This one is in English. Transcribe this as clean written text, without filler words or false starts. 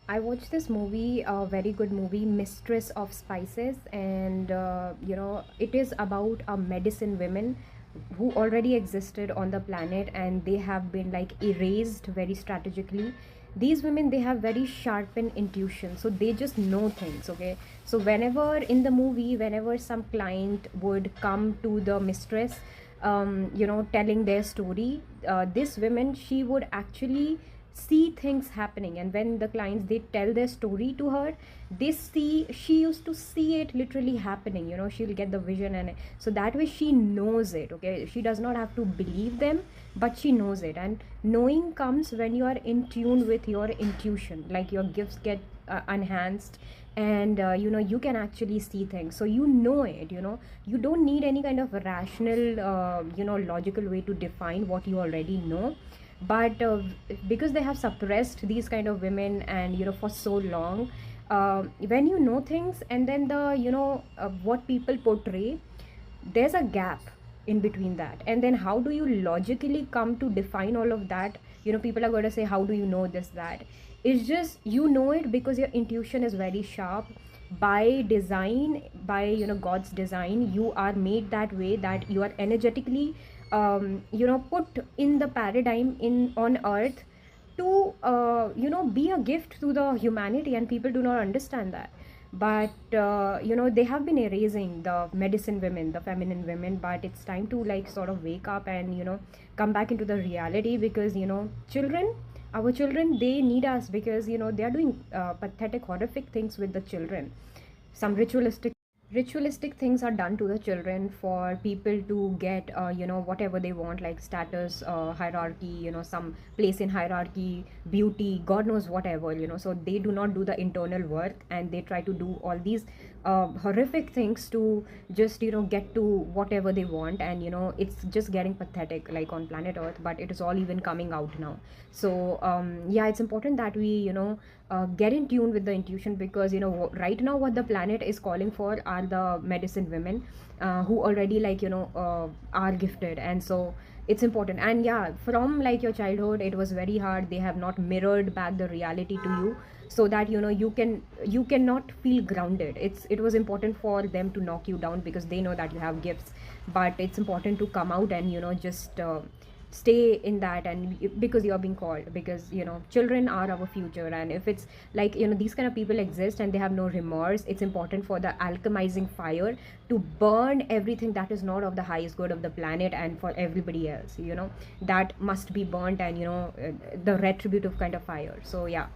I watched this movie, a very good movie, Mistress of Spices, and it is about a medicine women who already existed on the planet, and they have been like erased very strategically. These women, they have very sharpened intuition, so they just know things. Okay, so whenever in the movie, whenever some client would come to the mistress, telling their story, this woman, she would actually see things happening, and when the clients, they tell their story to her, they see, she used to see it literally happening. She'll get the vision, and so that way she knows it. Okay, she does not have to believe them, but she knows it. And knowing comes when you are in tune with your intuition, like your gifts get enhanced, and you can actually see things, so you don't need any kind of rational logical way to define what you already know. But because they have suppressed these kind of women, and for so long, when you know things, and then the what people portray, there's a gap in between that, and then how do you logically come to define all of that? People are going to say, how do you know this, that? It's just, you know it because your intuition is very sharp. By design, by God's design, you are made that way, that you are energetically put in the paradigm in on earth to be a gift to the humanity, and people do not understand that. But they have been erasing the medicine women, the feminine women, but it's time to like sort of wake up and come back into the reality, because children, our children, they need us, because they are doing pathetic, horrific things with the children. Some ritualistic things are done to the children for people to get whatever they want, like status, hierarchy, some place in hierarchy, beauty, god knows whatever. So they do not do the internal work, and they try to do all these horrific things to just get to whatever they want. And it's just getting pathetic, like on planet earth, but it is all even coming out now. So yeah, it's important that we get in tune with the intuition, because right now what the planet is calling for are the medicine women, who already like are gifted. And so it's important. And yeah, from like your childhood, it was very hard, they have not mirrored back the reality to you, so that you cannot feel grounded. It was important for them to knock you down, because they know that you have gifts. But it's important to come out and just stay in that, and because you're being called, because children are our future. And if it's like these kind of people exist and they have no remorse, it's important for the alchemizing fire to burn everything that is not of the highest good of the planet, and for everybody else, that must be burnt, and the retributive kind of fire. So yeah.